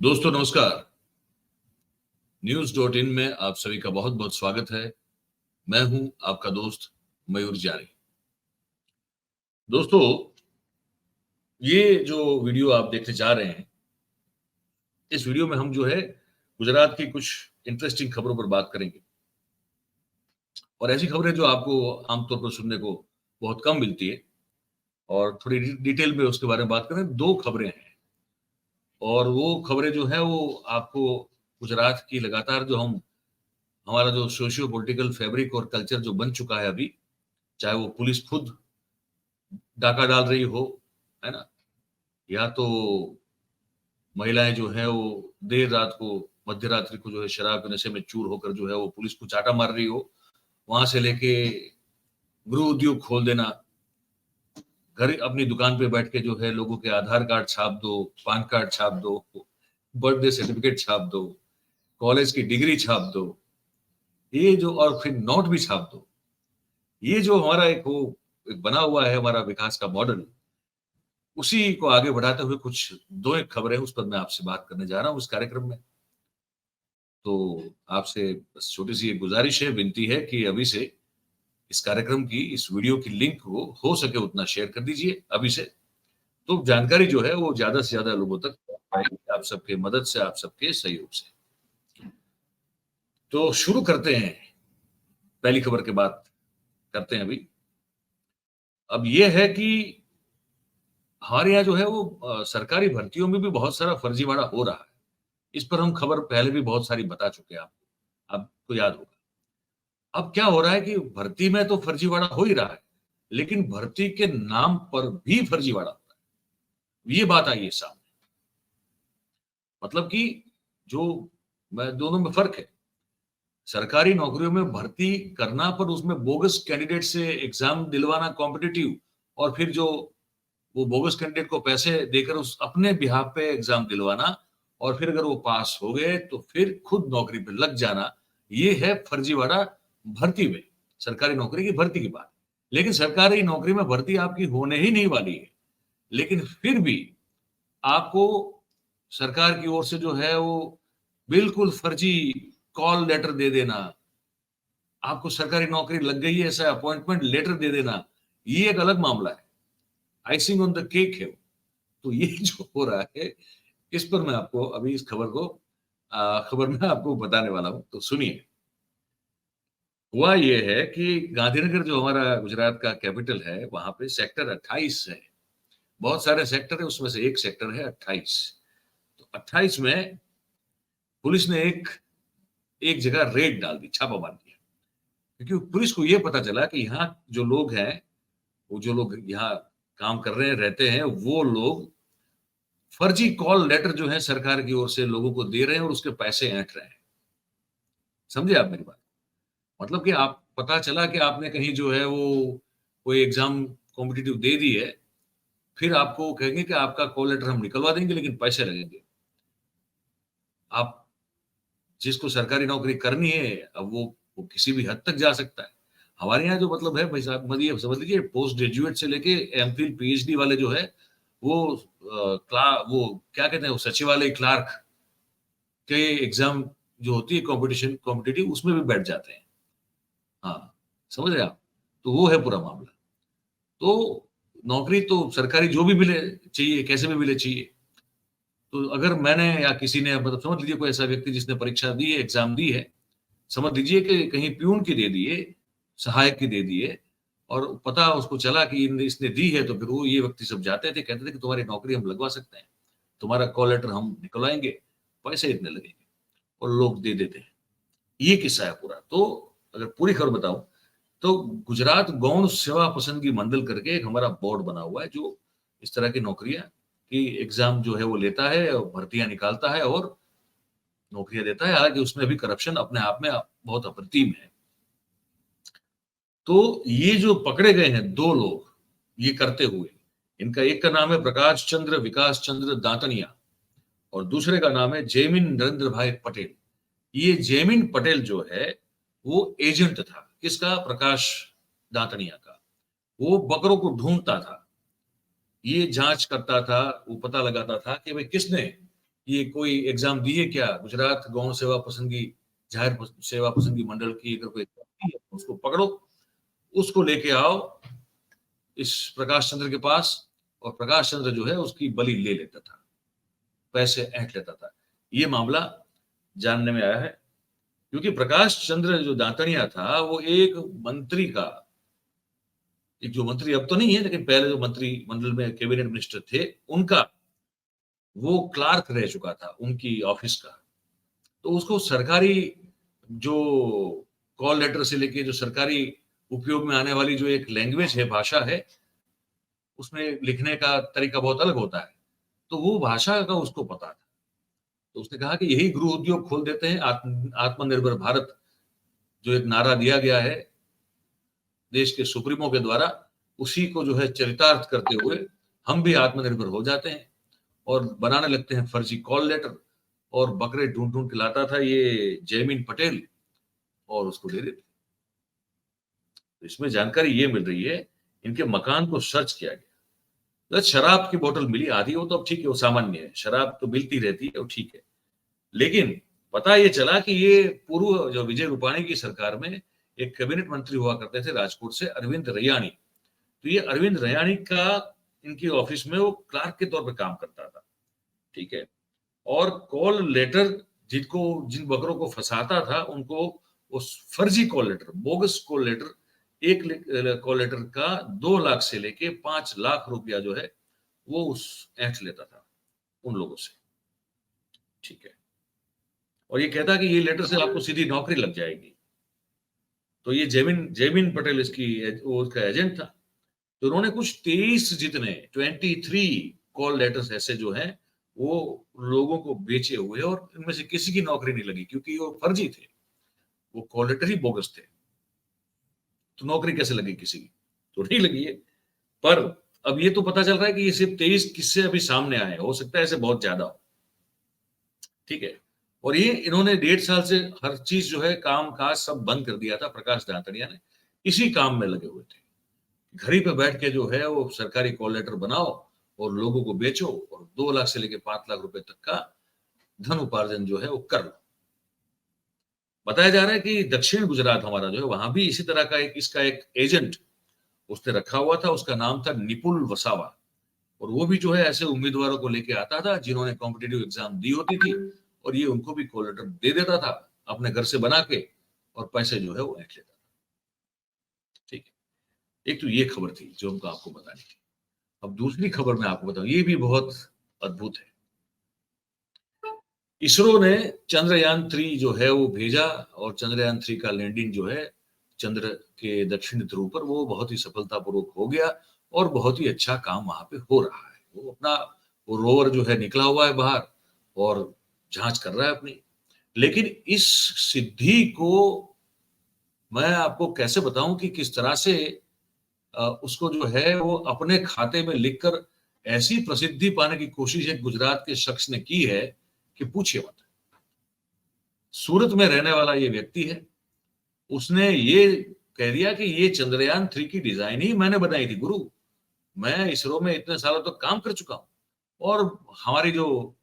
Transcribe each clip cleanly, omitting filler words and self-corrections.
दोस्तों नमस्कार। न्यूज़.इन में आप सभी का बहुत बहुत स्वागत है। मैं हूं आपका दोस्त मयूर जारी। दोस्तों, ये जो वीडियो आप देखने जा रहे हैं, इस वीडियो में हम जो है गुजरात की कुछ इंटरेस्टिंग खबरों पर बात करेंगे और ऐसी खबरें जो आपको आमतौर पर सुनने को बहुत कम मिलती है और थोड़ी डिटेल में उसके बारे में बात करें। दो खबरें हैं और वो खबरें जो है वो आपको गुजरात की लगातार जो हमारा जो सोशियो पॉलिटिकल फैब्रिक और कल्चर जो बन चुका है अभी, चाहे वो पुलिस खुद डाका डाल रही हो, है ना? या तो महिलाएं जो है वो देर रात को, मध्य रात्रि को जो है शराब के नशे में चूर होकर जो है वो पुलिस को चाटा मार रही हो, वहां से लेके गृह उद्योग खोल देना, घर अपनी दुकान पे बैठ के जो है लोगों के आधार कार्ड छाप दो, पान कार्ड छाप दो, बर्थडे सर्टिफिकेट छाप दो, कॉलेज की डिग्री छाप दो, ये जो और फिर नोट भी छाप दो। ये जो हमारा एक बना हुआ है हमारा विकास का मॉडल, उसी को आगे बढ़ाते हुए कुछ दो एक खबरें उस पर मैं आपसे बात करने जा रहा हूँ इस कार्यक्रम में। तो आपसे बस छोटी-सी एक गुज़ारिश है, विनती है कि अभी से इस कार्यक्रम की, इस वीडियो की लिंक को हो सके उतना शेयर कर दीजिए अभी से। तो जानकारी जो है वो ज़्यादा से ज़्यादा लोगों तक पहुँच पाएगी आप सबके मदद से, आप सबके सहयोग से। तो शुरू करते हैं, पहली खबर की बात करते हैं अभी। अब ये है कि हमारे यहाँ जो है वो सरकारी भर्तियों में भी बहुत सारा फर्जीवाड़ा हो रहा है। इस पर हम खबर पहले भी बहुत सारी बता चुके हैं आपको याद होगा। अब क्या हो रहा है कि भर्ती में तो फर्जीवाड़ा हो ही रहा है, लेकिन भर्ती के नाम पर भी फर्जीवाड़ा हो रहा है। ये बात आई है सामने। मतलब कि जो दोनों में फ़र्क है। सरकारी नौकरियों में भर्ती करना पर उसमें बोगस कैंडिडेट से एग्ज़ाम दिलवाना कॉम्पिटिटिव और फिर जो वो बोगस कैंडिडेट को पैसे देकर उस अपने बिहाफ पे एग्ज़ाम दिलवाना और फिर अगर वो पास हो गए तो फिर खुद नौकरी पे लग जाना, ये है फर्जीवाड़ा भर्ती में, सरकारी नौकरी की भर्ती की बात। लेकिन सरकारी नौकरी में भर्ती आपकी होने ही नहीं वाली है। लेकिन फिर भी आपको सरकार की ओर से जो है वो बिल्कुल फर्जी कॉल लेटर दे देना, आपको सरकारी नौकरी लग गई है ऐसा अपॉइंटमेंट लेटर दे देना, ये एक अलग मामला है। आइसिंग ऑन द केक है वो। तो ये जो हो रहा है, इस पर मैं आपको अभी इस खबर में आपको बताने वाला हूँ, तो सुनिए। हुआ ये है कि गांधीनगर जो हमारा गुजरात का कैपिटल है, वहाँ पे सेक्टर 28 है। बहुत सारे सेक्टर है, उसमें से एक सेक्टर है 28। तो 28 में पुलिस ने एक एक जगह रेड डाल दी, छापा मार दिया। क्योंकि पुलिस को ये पता चला कि यहाँ जो लोग हैं, वो जो लोग यहाँ काम कर रहे हैं, रहते हैं, वो लोग फर्जी कॉल लेटर जो है सरकार की ओर से लोगों को दे रहे हैं और उसके पैसे ऐंठ रहे हैं। समझे आप मेरी बात? मतलब कि आप पता चला कि आपने कहीं जो है वो कोई एग्ज़ाम कॉम्पिटिटिव दे दी है, फिर आपको कहेंगे कि आपका कॉल लेटर हम निकलवा देंगे लेकिन पैसे लगेंगे। आप जिसको सरकारी नौकरी करनी है, अब वो किसी भी हद तक जा सकता है। हमारे यहाँ जो मतलब है भाई साहब, मतलब समझ लीजिए पोस्ट ग्रेजुएट से लेके एमफिल, पीएचडी वाले जो है वो वो क्या कहते हैं, वो सचिवालय क्लार्क के एग्ज़ाम जो होती है कॉम्पिटिशन कॉम्पिटिटिव, उसमें भी बैठ जाते हैं। हाँ, समझ रहे हैं आप? तो वो है पूरा मामला। तो नौकरी तो सरकारी जो भी मिले चाहिए, कैसे भी मिले चाहिए। तो अगर मैंने या किसी ने, मतलब समझ लीजिए कोई ऐसा व्यक्ति जिसने परीक्षा दी है, एग्ज़ाम दी है, समझ लीजिए कि कहीं प्यून की दे दी है, सहायक की दे दी है और पता उसको चला कि इन इसने दी है, तो फिर वो ये व्यक्ति सब जाते थे, कहते थे कि तुम्हारी नौकरी हम लगवा सकते हैं, तुम्हारा कॉल लेटर हम निकलवाएँगे, पैसे इतने लगेंगे और लोग दे देते हैं। ये किस्सा है पूरा। तो अगर पूरी खबर बताऊँ, तो गुजरात गौण सेवा पसंदगी मंडल करके एक हमारा बोर्ड बना हुआ है, जो इस तरह की नौकरियाँ की एग्ज़ाम जो है वो लेता है और भर्तियाँ निकालता है और नौकरियाँ देता है। हालाँकि उसमें भी करप्शन अपने आप में बहुत अप्रतिम है। तो ये जो पकड़े गए हैं 2 लोग, ये करते हुए, इनका एक का नाम है प्रकाश चंद्र विकास चंद्र दातनिया और दूसरे का नाम है जैमिन नरेंद्र भाई पटेल। ये जैमिन पटेल जो है, वो एजेंट था। किसका? प्रकाश दातनिया का। वो बकरों को ढूँढता था। ये जाँच करता था, वो पता लगाता था कि भाई किसने ये कोई एग्जाम दिए क्या, गुजरात गौण सेवा पसंदगी जाहिर सेवा पसंदगी मंडल की अगर कोई एग्जाम दी है, तो उसको पकड़ो, उसको लेके आओ इस प्रकाश चंद्र के पास, और प्रकाश चंद्र जो है उसकी बलि ले लेता था, पैसे ऐंठ लेता था। ये मामला जानने में आया है, क्योंकि प्रकाश चंद्र जो दातनिया था वो एक मंत्री का, एक जो मंत्री अब तो नहीं है लेकिन पहले जो मंत्री मंडल में कैबिनेट मिनिस्टर थे उनका, वो क्लार्क रह चुका था उनकी ऑफिस का। तो उसको सरकारी जो कॉल लेटर से लेके जो सरकारी उपयोग में आने वाली जो एक लैंग्वेज है, भाषा है, उसमें लिखने का तरीका बहुत अलग होता है, तो वो भाषा का उसको पता था। तो उसने कहा कि यही गृह उद्योग खोल देते हैं, आत्मनिर्भर भारत जो एक नारा दिया गया है देश के सुप्रीमो के द्वारा, उसी को जो है चरितार्थ करते हुए हम भी आत्मनिर्भर हो जाते हैं और बनाने लगते हैं फर्जी कॉल लेटर, और बकरे ढूंढ ढूंढ के लाता था ये जयमीन पटेल और उसको दे देते। तो इसमें जानकारी ये मिल रही है, इनके मकान को सर्च किया गया, तो शराब की बोतल मिली आधी, वो तो अब ठीक है, वो सामान्य है, शराब तो मिलती रहती है, वो ठीक है। लेकिन पता ये चला कि ये पूर्व जो विजय रूपाणी की सरकार में एक कैबिनेट मंत्री हुआ करते थे राजकोट से, अरविंद रैयाणी। तो ये अरविंद रैयाणी का इनकी ऑफिस में वो क्लार्क के तौर पर काम करता था, ठीक है। और कॉल लेटर जिनको जिन बकरों को फंसाता था उनको उस फर्जी call letter, bogus call letter, एक कॉल लेटर का 2 लाख से लेके 5 लाख रुपया जो है वो उस ऐंठ लेता था उन लोगों से, ठीक है। और ये कहता कि ये लेटर से आपको सीधी नौकरी लग जाएगी। तो ये जयमीन जयमीन पटेल इसकी वो उसका एजेंट था। तो उन्होंने कुछ 23 जितने 23 कॉल लेटर्स ऐसे जो हैं वो लोगों को बेचे हुए, और इनमें से किसी की नौकरी नहीं लगी क्योंकि वो फर्जी थे, वो कॉल लेटर ही बोगस थे। तो नौकरी कैसे लगी किसी की, तो नहीं लगी है। पर अब ये तो पता चल रहा है कि ये सिर्फ 23 किस्से अभी सामने आए, हो सकता है ऐसे बहुत ज्यादा हो, ठीक है। और ये इन्होंने 1.5 साल से हर चीज जो है काम काज सब बंद कर दिया था, प्रकाश दातड़िया ने इसी काम में लगे हुए थे। घर ही पे बैठ के जो है वो सरकारी कॉल लेटर बनाओ और लोगों को बेचो, और 2 लाख से लेके 5 लाख रुपए तक का धन उपार्जन जो है वो कर लो। बताया जा रहा है कि दक्षिण गुजरात हमारा जो है वहां भी इसी तरह का एक इसका एक एजेंट उसने रखा हुआ था, उसका नाम था निपुल वसावा। और वो भी जो है ऐसे उम्मीदवारों को लेके आता था जिन्होंने कॉम्पिटेटिव एग्जाम दी होती थी, और ये उनको भी कॉल लेटर दे देता था अपने घर से बना के, और पैसे जो है वो ऐंठ लेता था, ठीक है। एक तो ये खबर थी जो हमको आपको बतानी थी। अब दूसरी खबर मैं आपको बताऊं, ये भी बहुत अद्भुत है। इसरो ने चंद्रयान 3 जो है वो भेजा, और चंद्रयान 3 का लैंडिंग जो है चंद्र के दक्षिण ध्रुव पर वो बहुत ही सफलतापूर्वक हो गया, और बहुत ही अच्छा काम वहां पे हो रहा है। वो अपना वो रोवर जो है निकला हुआ है बाहर और जांच कर रहा है अपनी। लेकिन इस सिद्धि को मैं आपको कैसे बताऊं कि किस तरह से उसको जो है वो अपने खाते में लिखकर ऐसी प्रसिद्धि पाने की कोशिश एक गुजरात के शख्स ने की है कि पूछिए मत। सूरत में रहने वाला ये व्यक्ति है, उसने ये कह दिया कि ये चंद्रयान 3 की डिजाइन ही मैंने बनाई थी गुरु, मैं इसरो में इतने सालों तक काम कर चुका हूं। और हमारी जो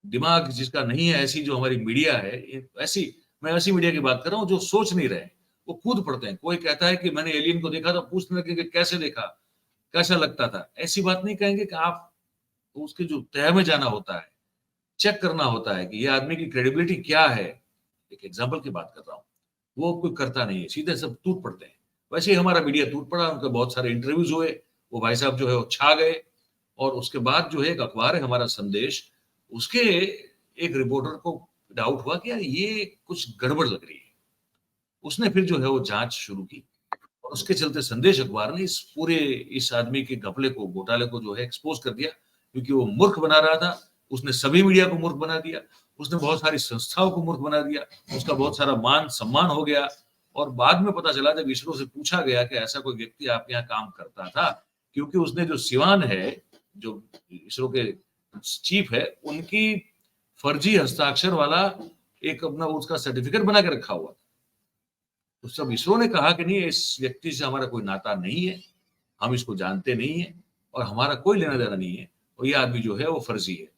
दिमाग जिसका नहीं है, ऐसी जो हमारी मीडिया है, ऐसी मैं ऐसी मीडिया की बात कर रहा हूं जो सोच नहीं रहे, वो कूद पड़ते हैं। कोई कहता है कि मैंने एलियन को देखा, तो पूछने लगे कि कैसे देखा, कैसा लगता था। ऐसी बात नहीं कहेंगे कि आप उसके जो तह में जाना होता है, चेक करना होता है कि ये आदमी की क्रेडिबिलिटी क्या है। एक एग्जाम्पल की बात कर रहा हूँ, वो कोई करता नहीं है, सीधे सब टूट पड़ते हैं। वैसे ही हमारा मीडिया टूट पड़ा, उनके बहुत सारे इंटरव्यूज हुए, वो भाई साहब जो है वो छा गए। और उसके बाद जो है एक अखबार है हमारा संदेश, उसके एक रिपोर्टर को डाउट हुआ कि यार ये कुछ गड़बड़ लग रही है। उसने फिर जो है वो जांच शुरू की, और उसके चलते संदेश अखबार ने इस पूरे इस आदमी के घपले को, घोटाले को जो है एक्सपोज कर दिया, क्योंकि वो मूर्ख बना रहा था। उसने सभी मीडिया को मूर्ख बना दिया, उसने बहुत सारी संस्थाओं को मूर्ख बना दिया, उसका बहुत सारा मान सम्मान हो गया। और बाद में पता चला, जब इसरो से पूछा गया कि ऐसा कोई व्यक्ति आपके यहाँ काम करता था, क्योंकि उसने जो सिवान है, जो इसरो के चीफ है, उनकी फर्जी हस्ताक्षर वाला एक अपना उसका सर्टिफिकेट बना के रखा हुआ था। तो सब इसरो ने कहा कि नहीं, इस व्यक्ति से हमारा कोई नाता नहीं है, हम इसको जानते नहीं है, और हमारा कोई लेना देना नहीं है, और ये आदमी जो है वो फर्जी है।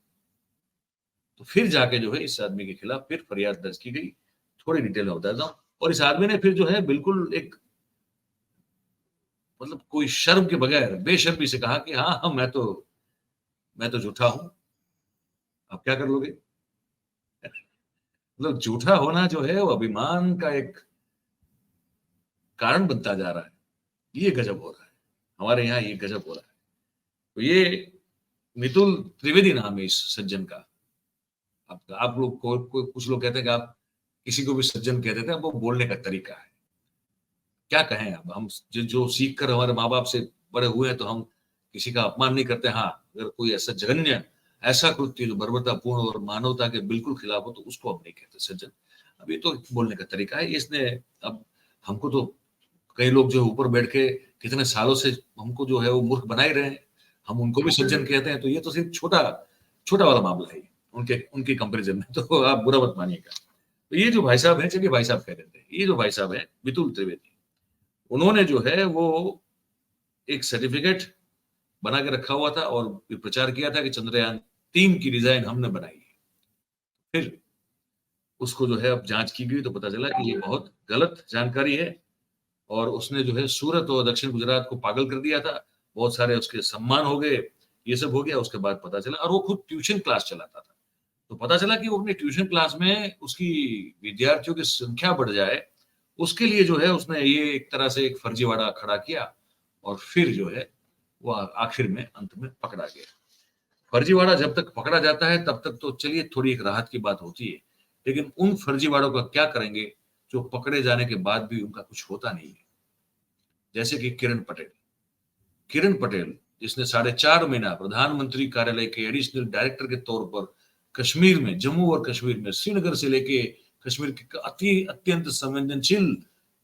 तो फिर जाके जो है इस आदमी के खिलाफ फिर फरियाद दर्ज की गई। थोड़ी डिटेल में बताता हूँ। और इस आदमी ने फिर जो है बिल्कुल एक मतलब कोई शर्म के बगैर बेशर्मी से कहा कि हाँ, हाँ, मैं तो झूठा हूँ। आप क्या कर लोगे? मतलब झूठा होना जो है वो अभिमान का एक कारण बनता जा रहा है। ये गजब हो रहा है। हमारे यहाँ ये गजब हो रहा है। तो ये मितुल त्रिवेदी नाम है इस सज्जन का। आप लोग को कुछ लोग कहते हैं कि आप किसी को भी सज्जन कहते थे, वो बोलने का तरीका है। क्या कहें अब हम जो सीख कर हमारे माँ-बाप से बड़े हुए हैं, तो हम किसी का अपमान नहीं करते। हाँ, अगर कोई ऐसा जघन्य, ऐसा कृत्य जो बर्बरतापूर्ण और मानवता के बिल्कुल खिलाफ हो, तो उसको हम नहीं कहते सज्जन। अब ये तो बोलने का तरीका है। इसने अब हमको तो कई लोग जो है ऊपर बैठ के कितने सालों से हमको जो है वो मूर्ख बना ही रहे हैं। हम उनको भी सज्जन कहते हैं, तो ये तो सिर्फ छोटा छोटा वाला मामला है उनके उनके कंपैरिजन में। तो आप बुरा मत मानिएगा। तो ये जो भाई साहब हैं, चलिए भाई साहब कह देते हैं। ये जो भाई साहब हैं, मितुल त्रिवेदी, उन्होंने जो है वो एक सर्टिफिकेट बना के रखा हुआ था और प्रचार किया था कि चंद्रयान 3 की डिजाइन हमने बनाई है। फिर उसको जो है अब जांच की गई तो पता चला कि ये बहुत गलत जानकारी है और उसने जो है सूरत और दक्षिण गुजरात को पागल कर दिया था। बहुत सारे उसके सम्मान हो गए, ये सब हो गया। उसके बाद पता चला, और वो खुद ट्यूशन क्लास चलाता था। तो पता चला कि वो अपने ट्यूशन क्लास में उसकी विद्यार्थियों की संख्या बढ़ जाए, उसके लिए जो है उसने ये एक तरह से एक फर्जीवाड़ा खड़ा किया और फिर जो है वो आखिर में अंत में पकड़ा गया। फर्जीवाड़ा जब तक पकड़ा जाता है तब तक तो चलिए थोड़ी एक राहत की बात होती है, लेकिन उन फर्जीवाड़ों का क्या करेंगे जो पकड़े जाने के बाद भी उनका कुछ होता नहीं है। जैसे कि किरण पटेल जिसने 4.5 महीना प्रधानमंत्री कार्यालय के एडिशनल डायरेक्टर के तौर पर कश्मीर में, जम्मू और कश्मीर में, श्रीनगर से लेके कश्मीर के अत्यंत संवेदनशील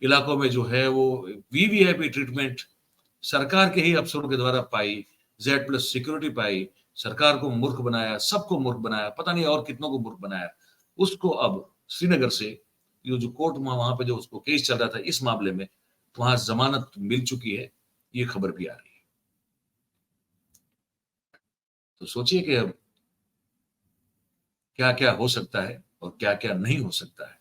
इलाकों में जो है वो वीवीआईपी ट्रीटमेंट सरकार के ही अफसरों के द्वारा पाई, Z+ सिक्योरिटी पाई, सरकार को मूर्ख बनाया, सबको मूर्ख बनाया, पता नहीं और कितनों को मूर्ख बनाया। उसको अब श्रीनगर से ये जो कोर्ट में वहां पे जो उसको केस चल रहा था इस मामले में, वहां जमानत मिल चुकी है। ये खबर भी आ रही है। तो सोचिए कि अब क्या क्या हो सकता है और क्या क्या नहीं हो सकता है।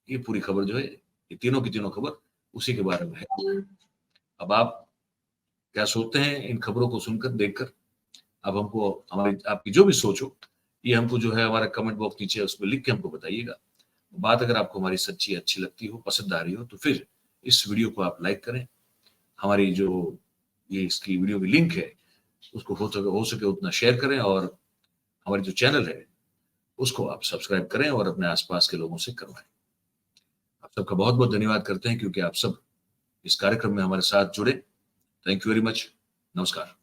ये पूरी खबर जो है, ये तीनों की तीनों खबर उसी के बारे में है। अब आप क्या सोचते हैं इन खबरों को सुनकर, देखकर? अब हमको हमारी आपकी जो भी सोच हो, ये हमको जो है हमारा कमेंट बॉक्स नीचे है उसमें लिख के हमको बताइएगा। बात अगर आपको हमारी सच्ची अच्छी लगती हो, पसंद आ रही हो, तो फिर इस वीडियो को आप लाइक करें। हमारी जो ये इसकी वीडियो की लिंक है उसको हो सके उतना शेयर करें और हमारी जो चैनल है उसको आप सब्सक्राइब करें और अपने आसपास के लोगों से करवाएं। आप सबका बहुत बहुत धन्यवाद करते हैं क्योंकि आप सब इस कार्यक्रम में हमारे साथ जुड़े। Thank you very much. नमस्कार।